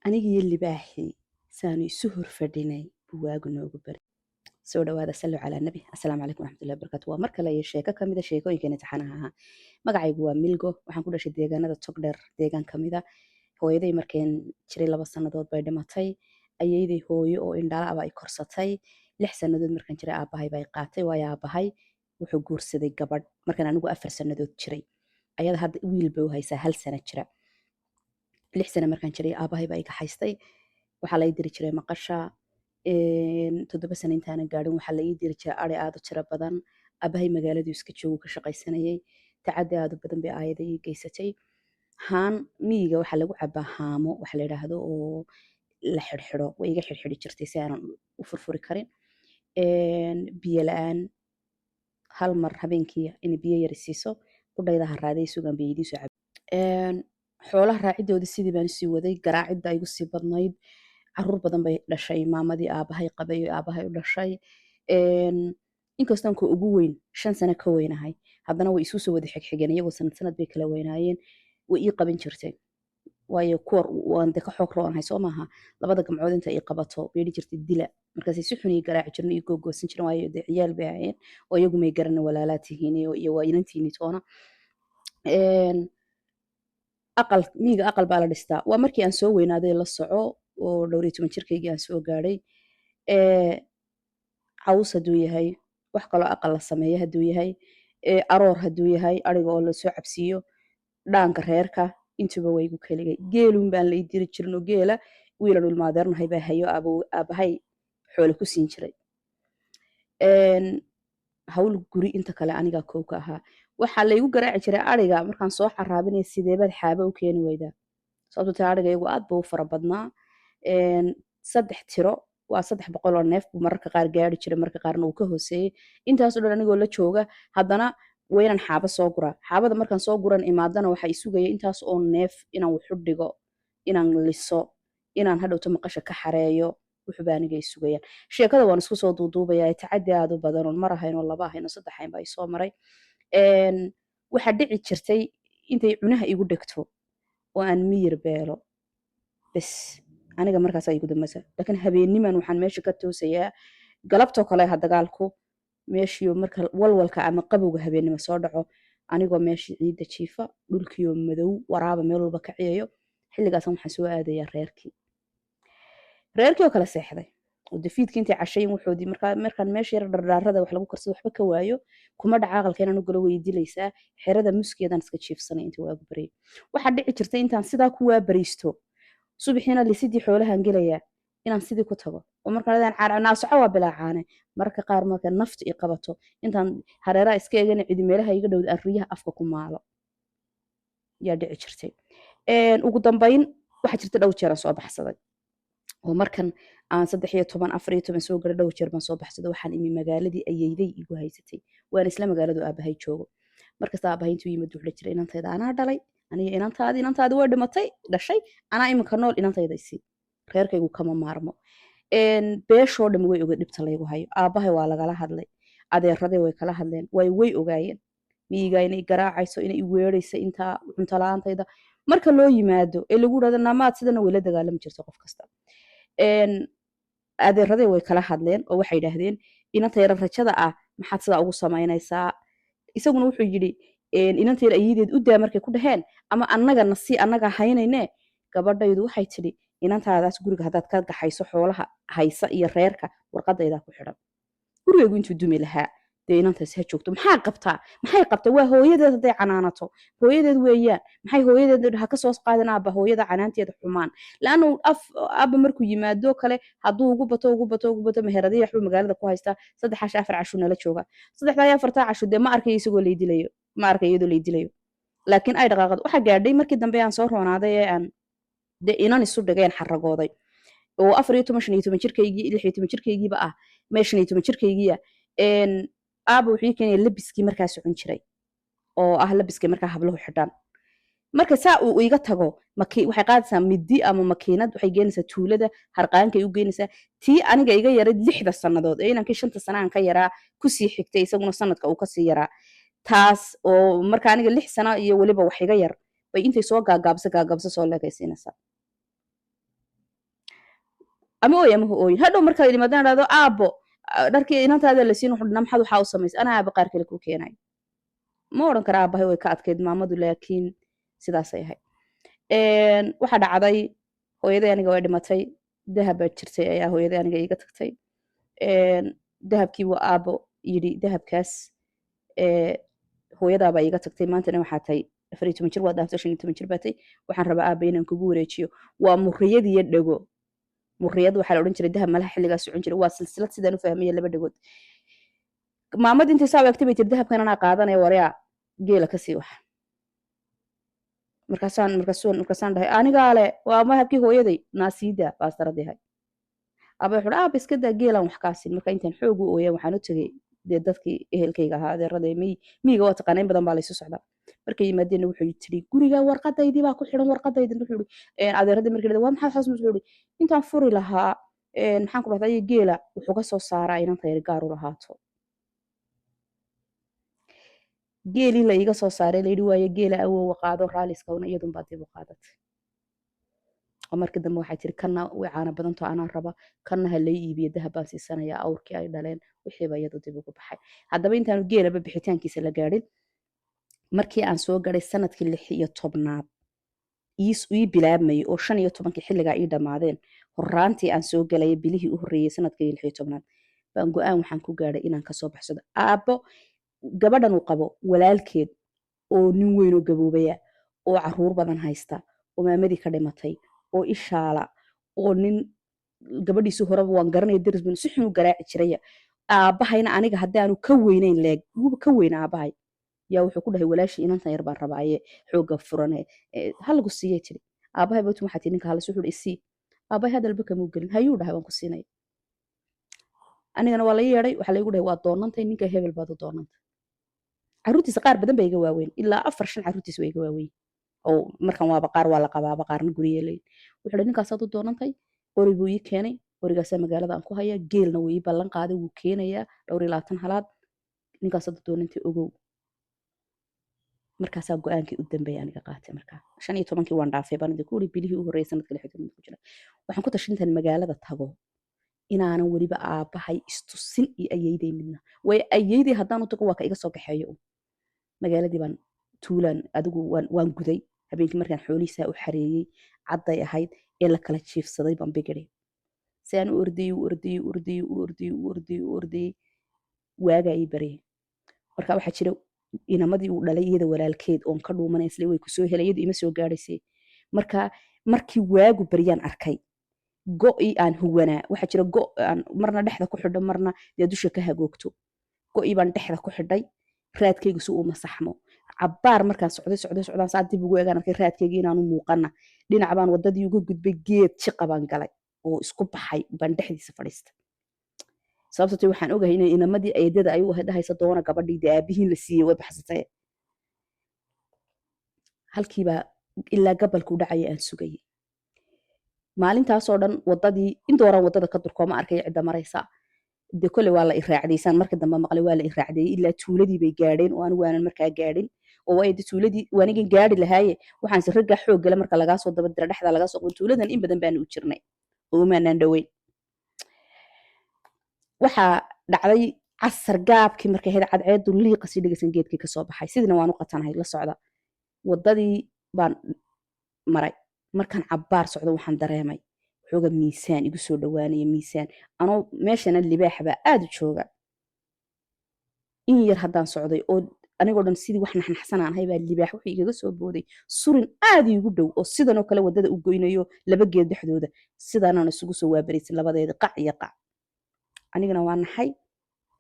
anigii libaaxii saanu isu horfadhinay buu waagu noogu bari soo dhawaada sallu calaa nabi assalaamu calaykum waraxmatullahi wabarakaatu waa mar kale iyo sheeko ka mida sheekooyinkeena taxanaha ahaa magacaygu waa milgo waxaan ku dhashay deegaanada togdheer deegaan ka mida hooyaday markeen jiray 2 sannadood bay dhimatay ayeeday hooyo oo indhala aba ay korsatay 6 sannadood markaan jiray aabbahay bay qaatay waayo aabbahay wuxuu guursaday gabadh markaan anigu 4 sannadood jiray ayada hadda wiil bay u haysaa 1 sano jira 6 sano markaan jiray aabbahay baa iga haystay waxaa la ii diri jiray maqasha 7 sano intaanan gaadhin waxaa la ii diri jiray ari aad u tiro badan aabbahay magaaladuu iska joogu ka shaqaysanayay tacaddi aad u badan bay aayada ii geysatay haan miyiga waxaa lagu cabaa haamo waxa la yidhaahdo oo la xidhxidho way iga xidhxidhi jirtay si aanan u furfuri karin biyo la-aan hal mar habeenkii in biyo yar siiso qudhayda haraaday sugan bay idiin soo xoolaha raacidoodii sidii baan sii waday garaacidda igu sii badnayd caruur badan bay dhashay maamadii aabbahay qabay oo aabbahay u dhashay inkastaan ka ugu weyn 5 sano ka weynahay haddana way isu soo wada xigxigeen iyagoo sanad bay kala weynaayeen way ii qaban jirtay waayo kuwar waan de ka xoog roonahay soo maaha labada gamcood inta ii qabato beedhi jirtay dila markaasay si xun ii garaaci jirna ii googoosan jiren waayo dee ciyaal bay ahayeen oo iyagu may garanin walaalaad tihiin iyo waa inantiini toona miyiga aqal baa la dhistaa waa markii aan soo weynaaday la soco oo 12 jirkaygii aan soo gaadhay caws hadduu yahay wax kaloo aqal la sameeyo hadduu yahay aroor hadduu yahay ariga oo lasoo cabsiiyo dhaanka reerka intuba waygu keligay geelun baan la ii diri jirin oo geela wiilan ilmaadeernahay baa hayo aabbahay xoolo ku siin jiray hawl guri inta kale anigaa kow ka ahaa waxaa laygu garaaci jiray ariga markaan soo xaraabinaya sideebaad xaaba u keeni weydaa sababto taa ariga iyagu aad buu u fara badnaa 3 tiro waa 300 oo neef buu mararka qaar gaari jiray mararka qaarna uu ka hooseeyey intaasoo dhan anigoo la jooga haddana waynan xaaba soo guraa xaabada markaan soo guran imaadana waxaa isugaya intaas oo neef inaan wuxu dhigo inaan liso inaan hadhowto maqasha ka xareeyo wuxuuba aniga isugayaan sheekada waan isku soo duuduubayaa tacaddi aad u badan oon mar ahayn oo 2 ahayn oo 3 ahayn baa isoo maray waxaa dhici jirtay intay cunaha igu dhegto oo aan miyir beelo bas aniga markaasaa igu dambaysa laakiin habeenniman waxaan meesha ka toosayaa galabtoo kale ha dagaalku meeshiyo marka walwalka ama qabowga habeennimo soo dhaco anigoo meeshii ciidda jiifa dhulkiyo madow waraaba meel walba ka ciyayo xilligaasan waxaan soo aadayaa reerkii oo kala seexday oo dafiidkii intay cashayin wuxoodii markaan meesha yar dhardhaarada wax lagu karsado waxba ka waayo kuma dhaca aqalka inaan u galo way dilaysaa xerada muskeedaan iska jiifsanay intii waagu baryay waxaa dhici jirtay intaan sidaa ku waabariisto subaxiina lisidii xoolahan gelayaa inaan sidii ku tago oo markaan naasoco waa bilaacaane mararka qaar marka nafta i qabato intaan hareeraha iska eegana cidi meelaha iga dhowda aan riyaha afka ku maalo yaa dhici jirtay ugu dambayn waxaa jirta dhowr jeer aan soo baxsaday oo markan aan 13 14 soo gaadhay dhowr jeer baan soo baxsaday waxaan imi magaaladii ayeeyday igu haysatay waan isla magaaladu aabbahay joogo markasta aabbahay intuu yimid wuxuu jiray inantayda anaa dhalay aniga inantaadi waa dhimatay dhashay anaa iminka nool inantayda isii reerkaygu kama maarmo beeshoo dhan way oga dhibta laygu hayo aabbahay waa lagala hadlay adeeraday way kala hadleen way ogaayeen miyiga inay garaacayso inay i weerayso intaa cunto la-aantayda marka loo yimaado ee lagu dhahdo naamaad sidana way la dagaalami jirta qof kasta adeeraday way kala hadleen oo waxay yidhaahdeen inantayda rajada ah maxaad sidaa ugu samaynaysaa isaguna wuxuu yidhi inantayda ayideed u daa markay ku dhaheen ama annagana si annaga haynayne gabadhaydu waxay tidhi inantaadaas guriga haddaad ka gaxayso xoolaha haysa iyo reerka warqadaydaa ku xidhan gurigaygu intuu dumi lahaa dee inantaas ha joogto maxay qabtaa waa hooyadeed hadday canaanato hooyadeed weeyaan maxay hooyadeed ha ka soo qaadan aabba hooyada canaanteeda xumaan laannu aabba markuu yimaado kale hadduu ugu bato meheradiya waxbuu magaalada ku haystaa 3 cashu nala jooga 3 cashu dee ma arkay isagoo laydilayo ma arkay iyadoo laydilayo laakiin ay dhaqaaqad waxaa gaadhay markii dambe aan soo roonaaday ee aan dee inan isu dhigeen xaragooday oo 14 15 jirkaygii 16 jirkaygiiba ah 15 jirkaygiiya aabba wuxuu keenay labiskii markaa socon jiray oo ah labiskii markaa habluhu xidhan marka saa uu iga tago waxay qaadaysaa midi ama makiinad waxay geenaysaa tuulada harqaankay u geenaysaa tii aniga iga yarayd 6 sannadood ee inankii 5 sano aan ka yaraa kusii xigtay isaguna sanadka uu kasii yaraa taas oo marka aniga 6 sano iyo weliba wax iga yar bay intay soo gaagaabso soo leekaysiinaysaa ama ooy ama ooyin hadhow markaa yimaadaan dhahdo aabbo dharkii inantaada la siin wuxuu maxad waxaa u samaysay anaa aabba qaar kale kuu keenay ma odhan kara aabbahay way ka adkayd maamadu laakiin sidaasay ahayd waxaa dhacday hooyaday aniga way dhimatay dahab baa jirtay ayaa hooyaday aniga iiga tagtay dahabkii waa aabbo yidhi dahabkaas hooyadaabaa iiga tagtay maantana waxaa tahay 14 jir waa dhaaftay 15 jir baatay waxaan rabaa aabba inaan kugu wareejiyo waa murriyad iyo dhago murriyad waxaa la odhan jiray dahab malaha xilligaas socon jiray waa silsilad sidaan u fahmaya laba dhagood maamad intay saa eegtay bay tiri dahabkan anaa qaadanaya waryaa geela kasii wax markaasaan dhahay anigaa le waa mahabkii hooyaday naasiida baastaradehay aba wuxuu aaba iska daa geelan wax kaasin marka intaan xoog u ooyay waxaan u tagay dee dadkii ehelkayga ahaa adeeraday miyiga waa taqaanayn badan baa laysu socdaa markay yimaadeenna wuxuu tiri guriga warqadaydii baa ku xiran warqadaydii wuxuu adeeradii markii waa maxaa xaas wuxuu intaan furi lahaa maxaan ku dhahday geela wuxuu ka soo saaraa inanta yar gaar u lahaato geelii la iga soo saaray la yidhi waaye geela awoowa qaado raaliska una iyadun baa dib u qaadatay oo markii dambe waxay tiri kanna way caana badanto anaa raba kanna ha lay iibiyo dahab baan siisanayaa awrkii ay dhaleen wixiiba iyadu dib ugu baxay haddaba intaanu geelaba bixitaankiisa la gaadhin markii aan soo gaday sanadkii 16aad ii bilaabmayay oo 15kii xilligaa ii dhammaadeen horaantii aan soo galay bilihii u horreeyay sanadkii 16aad baan go'aan waxaan ku gaadhay inaan kasoo baxsado aabbo gabadhan uu qabo walaalkeed oo nin weyn oo gaboobaya oo caruur badan haysta oo maamadii ka dhimatay oo ishaala oo nin gabadhiisii horeba waan garanaya daris bin si xun u garaaci jiraya aabbahayna aniga haddaanu ka weynayn leeg wuuba ka weyna aabbahay yaa wuxuu ku dhahay walaashii inantan yar baan rabaaye xoogga furane halagu siiyay tiri aabbahay batu waxaa tii ninka halas wuxuu isii aabbahay hadalba kamuu gelin hayuu dhahay waan ku siinaya anigana waa la yeedhay waxaa laygu dhahay waa doonantay ninka hebel baad u doonantay caruurtiisa qaar badan baa iga waaweyn ilaa 4-5 caruurtiisa waa iga waaweyn oo markan waaba qaar waa la qabaaba qaarna guriye leyn wuxuu dhahay ninkaasaad u doonantay qori buu ii keenay qorigaasaa magaalada aan ku hayaa geelna wuu ii ballan qaaday wuu keenayaa 20 halaad ninkaasaad u doonantay ogow markaasaa go'aankii u dambeeyay aniga qaatay markaa 15kii waan dhaafay baan idinku uri bilihii u horreeyay sanadka 16 ku jira waxaan ku tashay intaan magaalada tago inaanan weliba aabbahay istusin iyo ayeyday midna way ayeyday haddaan u tago waa ka iga soo kaxeeyo magaaladii baan tuulaan adigu waan guday habeenkii markaan xoolihiisaa u xareeyey cadday ahayd ee la kala jiifsaday baan bigiray si aan u ordayey waagaa ii baryay marka waxaa jira inamadii uu dhalay iyada walaalkeed oon ka dhuumanay isle way ku soo helay iyadu ima soo gaadhaysay marka markii waagu baryaan arkay go'ii aan huwanaa waxaa jira go' aan marna dhexda ku xidho marna dee dusha ka hagoogto go'ii baan dhexda ku xidhay raadkaygu si uu masaxmo cabbaar markaan socdaan saa dib ugu eegaan arkay raadkaygii inaanu muuqana dhinac baan waddadii uga gudbay geed jiqa baan galay oo isku baxay baan dhexdiisa fadhiistay sababtoo waxaan ogahay inay inamadii eedada ay u dhahaysa doona gabadhii dee aabihiin la siiyey way baxsatay halkiibaa ilaa gabalku dhacaya aan sugayay maalintaasoo dhan waddadii indooraan waddada ka durkoo ma arkaya cidda maraysa dee kole waa la iraacdaysaan marka dambe maqlay waa la iraacdeeyey ilaa tuuladii bay gaadheen oo anigu aanan markaa gaadhin oo waa de tuuladii waanigan gaadhi lahaaye waxaan si raggaa xoog gala marka lagaa soo daba dira dhexda lagaa soo qon tuuladan in badan baanu u jirnay oo umaanaan dhoweyn waxaa dhacday casar gaabkii markay ahayd cadceedu liiqa si dhegeysan geedkii kasoo baxay sidina waan u qatanahay la socda waddadii baan maray markaan cabbaar socdo waxaan dareemay xooga miisaan igu soo dhawaanaya miisaan anoo meeshana libaax baa aad u jooga in yar haddaan socday oo anigoo dhan sidii wax naxnaxsanaan ahay baa libaax wuxuu igaga soo booday surin aad iigu dhow oo sidanoo kale waddada u goynayo laba geed dhexdooda sidaanaan isugu soo waabaraysin labadeeda qac iyo qac anigana waa naxay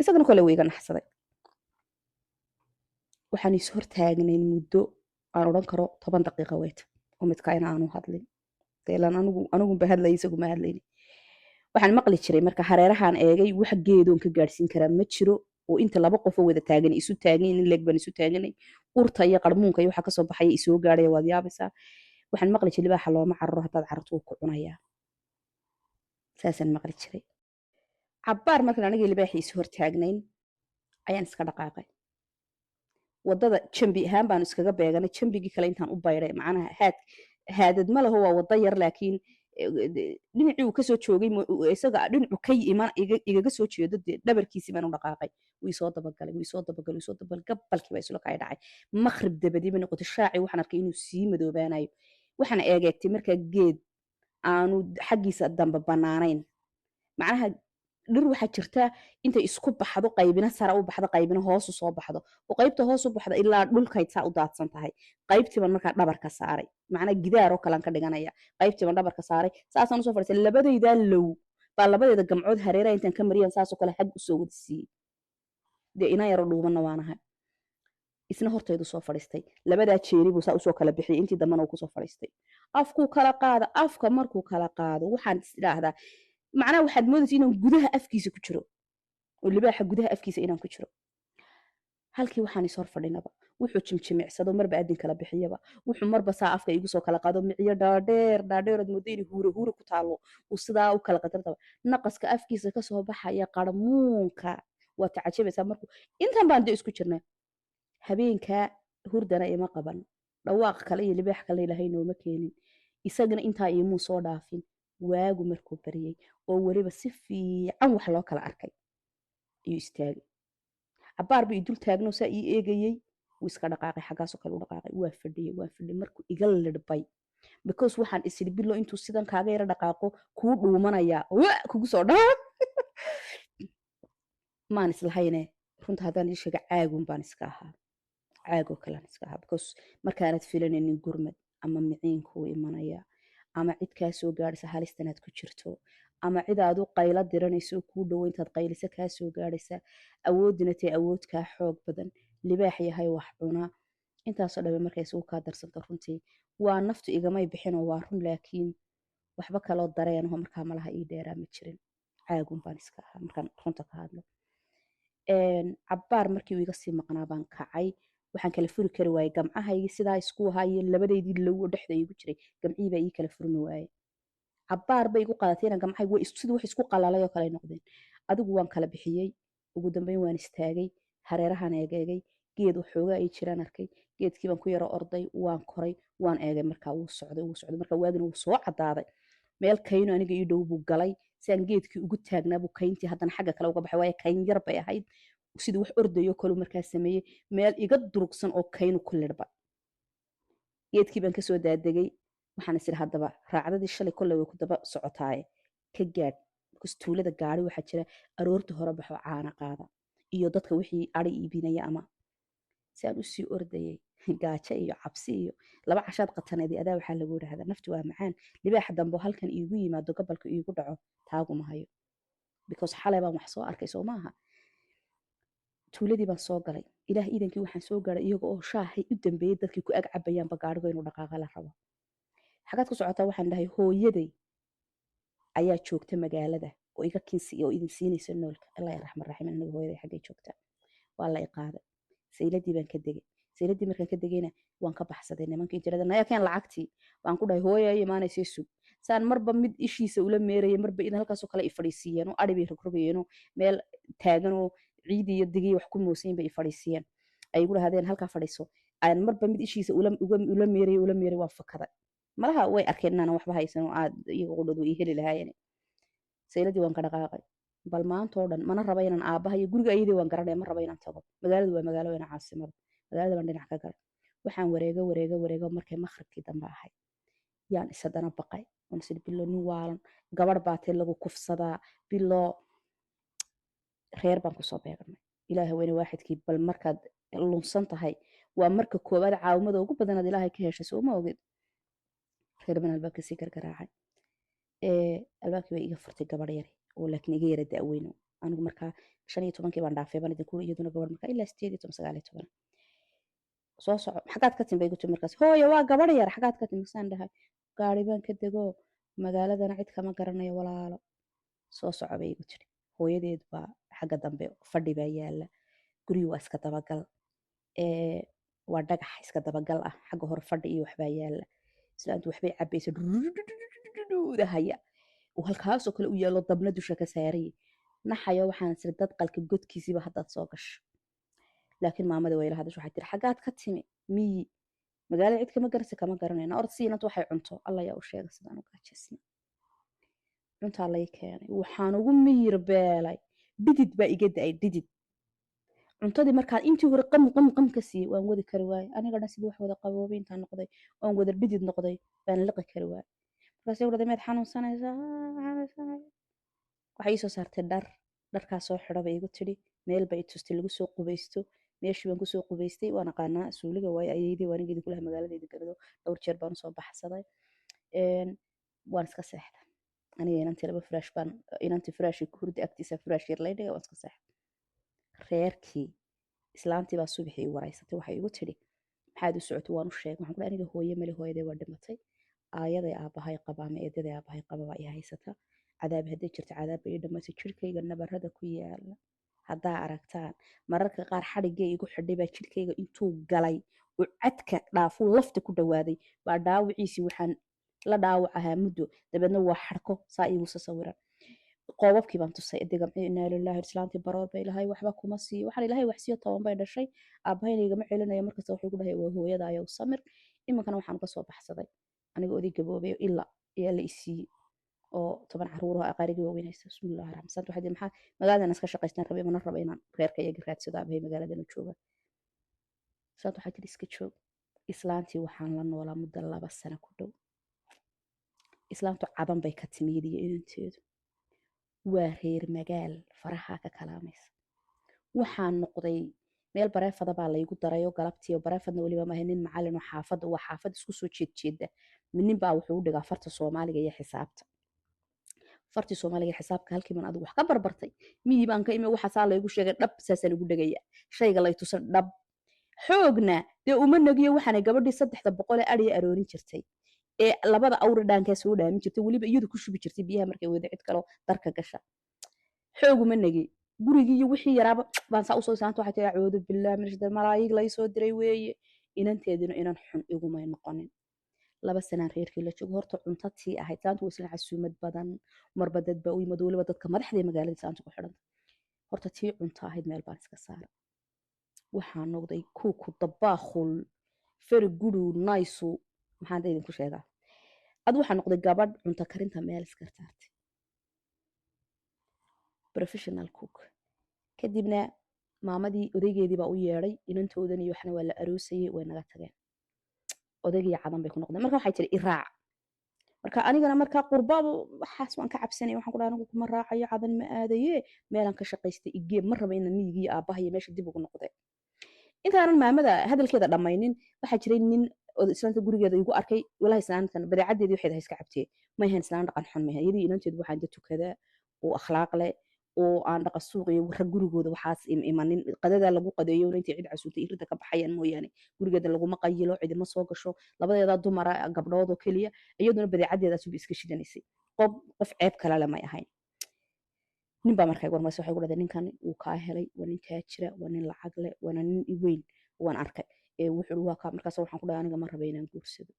isagana kole wuu iga naxsaday waxaan is hortaagnayn muddo aan odhan karo 10 daqiiqo weyta oo midkaayna aanu hadlin deelan anigunba hadlay isaguma hadlayni waxaan maqli jiray marka hareerahaan eegay wax geedoon ka gaadhsiin karaa ma jiro oo inta laba qofoo wada taagan isu taagan in leeg baan isu taaganay urta iyo qarmuunka iyo waxa kasoo baxaya isoo gaadhaya waad yaabaysaa waxaan maqli jiray libaaxa looma cararo haddaad cararto wuu ku cunayaa saasaan maqli jiray cabbaar markaan aniga libaaxii isu hortaagnayn ayaan iska dhaqaaqay waddada jambi ahaan baanu iskaga beeganay jambigii kale intaan u bayray macnaha haadad ma laho waa waddo yar laakiin dhinacii uu kasoo joogay isaga dhinacu ka iman igaga soo jeedo dee dhabarkiisii baan u dhaqaaqay wii soo dabagalay gabalkii baa isla kay dhacay maqrib dabadii bay noqotay shaacii waxaan arkay inuu sii madoobaanayo waxaan eegeegtay markaa geed aanu xaggiisa dambe bannaanayn macnaha dhir waxaa jirta intay isku baxdo qaybina sara u baxdo qaybina hoosu soo baxdo oo qaybta hoos u baxda ilaa dhulkayd saa u daadsan tahay qaybtiiban markaa dhabarka saaray macnaa gidaaroo kalan ka dhiganaya qaybtiiban dhabarka saaray saasaan usoo fadhiistay labadaydaa low baa labadeeda gamcood hareeraha intaan ka mariyaan saasoo kale xag usoo wada siiyey dee ina yaro dhuubanna waanahay isna hortaydu soo fadhiistay labadaa jeeri buu saa usoo kala bixiyay intii dambana uu kusoo fadhiistay afkuu kala qaada afka markuu kala qaado waxaan is idhaahdaa macnaha waxaad moodaysa inaan gudaha afkiisa ku jiro oo libaaxa gudaha afkiisa inaan ku jiro halkii waxaan is hor fadhinaba wuxuu jimjimicsado marba adin kala bixiyaba wuxuu marba saa afka igu soo kala qaado miciyo dhaadheerood moodo inay huure ku taalo uu sidaa u kala qadartaba naqaska afkiisa kasoo baxaya qarmuunka waa tacajabaysaa markuu intan baan dee isku jirnaa habeenkaa hurdana ima qaban dhawaaq kale iyo libaax kale ilaahay nooma keenin isagana intaa imuu soo dhaafin waagu markuu baryey oo weliba si fiican wax loo kala arkay ayuu istaagay cabaar ba idul taagno saa ii eegayey wuu iska dhaqaaqay xaggaasoo kale u dhaqaaqay waa fadhiyey markuu iga lidhbay because waxaan isiri bilo intuu sidan kaaga yara dhaqaaqo kuu dhuumanayaa kugu soo dhaa maan islahayne runta haddaan ii sheega caagun baan iska ahaa caagoo kalean iska ahaa because markaanad filanaynin gurmad ama miciinkuu imanaya ama cid kaa soo gaadhaysa halistanaad ku jirto ama cid aad u qaylo diranayso kuu dhowo intaad qaylisa kaa soo gaadhaysa awoodina tee awood kaa xoog badan libaax yahay wax cunaa intaasoo dhabe markay isugu kaa darsanto runtii waa naftu igamay bixinoo waa run laakiin waxba kaloo dareenaho markaa malaha ii dheeraa ma jirin caagun baan iska ahaa markaan runta ka hadlo cabbaar markii uu iga sii maqnaa baan kacay waxaan kala furi kari waayey gamcahaygii sidaa isku ahaa iyo labadeydii lowo dhexda igu jiray gamcihii baa ii kala furmi waaye cabbaar bay igu qaadatay inaan gamcahaygu sidii wax isku qalalay oo kale noqdeen adigu waan kala bixiyey ugu dambeyn waan istaagay hareerahan eegeegay geed waxoogaa ay jiraan arkay geedkii baan ku yaro orday waan koray waan eegay markaa wuu socday markaa waagina wuu soo caddaaday meel kayno aniga ii dhow buu galay si aan geedkii ugu taagnaa buu kayntii haddana xagga kale uga baxay waaye kayn yar bay ahayd sidii wax ordayo kalu markaa sameeyey meel iga durugsan oo kaynu ku lidhba geedkii baan kasoo daadegay waxaan isiri haddaba raacdadii shalay kolley way ku daba socotaaye ka gaadh because tuulada gaari waxaa jira aroorta hore baxo caana qaada iyo dadka wixii ari iibinaya ama si aan usii ordayay gaajo iyo cabsi iyo laba cashaad qataneedii adaa waxaa lagu yidhaahdaa naftu waa macaan libaaxa dambo halkan iigu yimaado gobolka iigu dhaco taaguma hayo because xalay baan wax soo arkay soo maaha tuuladii baan soo galay ilaah iidankii waxaan soo gaaray iyaga oo shaahay u dambeeyey dadkii ku ag cabayaanba gaadhigo inuu dhaqaaqa la rabo xagaad ku socotaa waxaan dhahay hooyaday ayaa joogta magaalada oo iga kinsi oo idin siinaysa noolka allah ya raxman raxiim aniga hooyaday xaggay joogtaa waa la i qaaday sayladii baan ka degay sayladii markaan ka degayna waan ka baxsaday nimankii jirada naya keen lacagtii waan ku dhahay hooya imaanaysay sug saan marba mid ishiisa ula meerayay marba in halkaasoo kale i fadhiisiiyeen oo adhi bay rogrogayeenoo meel taaganoo ciidii iyo digii wax ku moosayin bay i fadhiisiiyeen ay igu dhahdeen halkaa fadhiiso aan marba mid ishiisa ula meeray waan fakaday malaha way arkeen inaan waxba haysan oo aad iyaga qudhadu ii heli lahaayeen sayladii waan ka dhaqaaqay bal maantoo dhan mana raba inaan aabbaha iyo guriga ayadii waan garanaya ma raba inaan tago magaaladu waa magaalo weyn caasimada magaalada baan dhinac ka galay waxaan wareego markay maqribkii dambe ahay yaan isadana baqay oon isiri bilo nin waalan gabadh baatee lagu kufsadaa bilo reer baan kusoo beeganay ilaaha weyne waaxidkii bal markaad lunsan tahay waa marka koowaad caawimada ugu badanaad ilaahay ka heshay soo ma ogid reer baan albaabka sii gargaraacay albaabkii bay iga furtay gabadh yari oo laakiin iga yara da'weyno anigu markaa 15 baan dhaafay baan idinku iyaduna gabadh markaa ilaa 18 19 soo soco xagaad ka timay gutu markaas hooyo waa gabadh yar xagaad ka timay saan dhahay gaari baan ka dego magaaladana cid kama garanayo walaalo soo soco bay igu tiri hooyadeed baa xagga dambe fadhi baa yaala guriga waa iska dabagal waa dhagax iska dabagal ah xagga hore fadhi iyo waxbaa yaala islaantu waxbay cabaysa dahaya oo halkaasoo kale u yaalo dabna dusha ka saarayay naxayo waxaan sir dad qalka godkiisiiba haddaad soo gasho laakiin maamada way la hadasho waxay tiri xagaad ka timi magaalada cid kama garanaysa kama garanayna ord siinad waxay cunto alla yaa u sheega sidaan u gaajaysna cuntaa lay keenay waxaan ugu miyir beelay dhidid baa iga da'ay dhidid cuntadii markaan intii hore qam ka siiyey waan wadi kari waaye aniga dhan sidii wax wada qaboobay intaan noqday oon wada dhidid noqday baan liqi kari waaye markaasay u dhahday maad xanuunsanaysaa waxay ii soo saartay dharkaa soo xidho bay igu tidhi meel bay i tustay lagu soo qubaysto meeshii baan kusoo qubaystay waan aqaanaa suuliga waaye ayeydii waan ingeedi kulaha magaaladeeda garado dhowr jeer baan usoo baxsaday waan iska seexday aniga inantii laba firaash baan inantii firaashii ku hurdi agtiisa firaash yar lay dhigay waan iska seexday reerkii islaantii baa subaxii i waraysatay waxay igu tidhi maxaad u socotay waan u sheegay waxaan ku aniga hooye male hooyadee waa dhimatay aayaday aabbahay qaba ama eedaday aabbahay qaba baa ii haysata cadaab hadday jirto cadaab bay ii dhimatay jirkayga nabarada ku yaala haddaa aragtaan mararka qaar xadhiggee igu xidhay baa jirkayga intuu galay oo cadka dhaafuu lafta ku dhawaaday baa dhaawiciisii waxaan la dhaawac ahaa muddo dabeedna waa xadhko saa iigu sasawiran qoobabkii baan tusay edegamci inaa lilaahi islaantii baroor bay lahay waxba kuma siiyo waxaan ilaahay wax siiyo 10 bay dhashay aabahayna igama celinayo markasta wuxuu ku dhahay waa hooyada ayow samir iminkana waxaan ka soo baxsaday aniga oday gaboobay ila ayaa la isiiyey oo 10 caruur oo aqaarigii waaweyn haysta bismillaahi raxmaan raxiim waxay maxaa magaaladan iska shaqaystaan rabay mana rabo inaan reerka iyaga raadsado aabay magaaladan jooga saad waxaa jira iska joog islaantii waxaan la noolaa muddo 2 sano ku dhow islaantu cadan bay ka timid iyo inanteedu waa reer magaal faraha ka kalaamaysa waxaan noqday meel bareefada baa laygu darayo galabtii oo bareefadna waliba ma nin macallin oo xaafad waa xaafad isku soo jeedjeeda nin baa wuxuu u dhigaa farta Soomaaliga iyo xisaabta farti Soomaaliga xisaabka halkii man adigu wax ka barbartay miyii baan ka imi waxa saa laygu sheegay dhab saasan ugu dhagaya shayga lay tusan dhab xoogna dee uma nagiyo waxaan gabadhii 300 ariya aroorin jirtay ee labada awr dhaanka soo dhaamin jirtay waliba iyadu ku shubi jirtay biyaha markay wada cid kale darka gasha xoog uma nagi gurigii wixii yaraaba baan saa u soo saanto waxay tahay acuudu billaah min shadal malaa'ig la soo diray weeye inanteedina inan xun iguma noqonin 2 sanaan reerkii la joogo horta cuntatii ahayd saantu isla casuumad badan marba dad baa u yimid waliba dadka madaxda magaalada saantu ku xidhan horta tii cunta ahayd meel baan iska saaray waxaan noqday ku dabaaqul very good nice maxaan idinku sheegaa ad waxaan noqday gabadh cunta karinta meel iska saartay professional cook kadibna maamadii odaygeedii baa u yeeray inantoodan iyo waxna waa la aroosayay way naga tageen odaygii cadan bay ku noqdeen marka waxay tiri iraac marka anigana marka qurbado waxaas waan ka cabsanay waxaan ku dhahay anigu kuma raacayo cadan ma aadaye meelan ka shaqaystay igee ma raba inaan miyigii aabaha iyo meesha dib ugu noqday intaanan maamada hadalkeeda dhamaynin waxa jiray nin oo islaanta gurigeeda igu arkay walahi islaantan badeecadeedii waxay iska cabtay ma ahayn islaan dhaqan xun ma ahayn iyadii inanteedu waxaan dad tukada oo akhlaaq leh oo aan dhaqa suuq iyo war gurigooda waxaas imanin qadada lagu qadeeyo intii cid casuutay irida ka baxayaan mooyaane gurigeeda lagu ma qayilo cid ma soo gasho labadeeda dumara gabdhood oo kaliya iyaduna badeecadeeda sub iska shidanaysay qof ceeb kale lama ahayn nin baa markay warmays waxay ku dhaday ninkan uu ka helay waa nin taajira waa nin lacag leh waa nin weyn waan arkay ee wuxuu waa ka markaas waxaan ku dhahay aniga ma rabo inaan guursado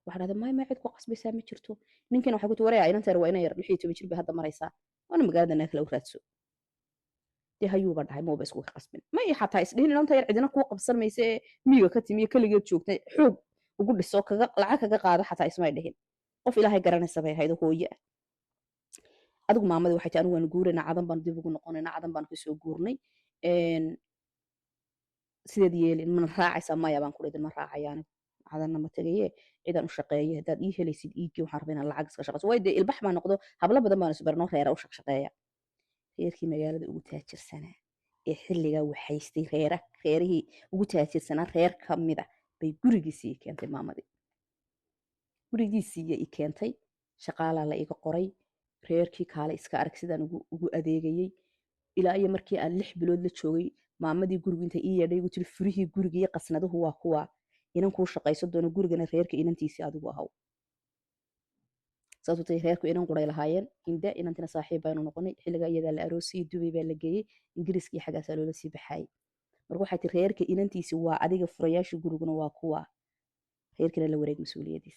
waxa dhahday ma cid ku qasbaysaa ma jirto ninkan waxa ku tuuray inanteer waa inay yar 16 jir bay hadda maraysaa wana magaalada kale u raadso dee hayuuba dhahay ma isku qasbin ma ii xataa isdhihin inanta yar cidina ku qabsan mayse miyiga ka timiye kaligeed joogtay xoog ugu dhiso kaga lacag kaga qaado xataa ismay dhihin qof ilaahay garanaysa bay haydo hooye adigu maamadii waxay tahay anigu waan guurinaa cadan baan dib ugu noqonaynaa cadan baan kusoo guurnay sideed yeelin mana raacaysa maya baan ku dhidin ma raacayaan cadanna ma tagaye ciidan u shaqeeyo hadaad ii helaysid iigii waxaan rabaa inaan lacag iska shaqayso way dee ilbax baan noqdo hablo badan baan isbarno reera u shaqeeya reerkii magaalada ugu taajirsanaa ee xilliga waxaystay reerihii ugu taajirsanaa reer ka mid ah bay gurigiisii keentay maamadii gurigiisii i keentay shaqaalaa la iga qoray reerkii kaale iska arag sidaan ugu adeegayay ilaa iyo markii aan 6 bilood la joogay maamadii guriga inta ii yeedhay ugu tiri furihii guriga iyo qasnaduhu waa kuwa inan kuu shaqayso doono gurigana reerka inantiisii adigu ahaw sababtoo ah reerku inan quray lahaayeen inda inantina saaxiib baynu noqonay xilliga iyada la aroosay Dubai baa la geeyay Ingiriiskii xagaas loola sii baxay marka waxay tiri reerka inantiisii waa adiga furayaashii guriguna waa kuwa reerkina la wareeg mas'uuliyadiisa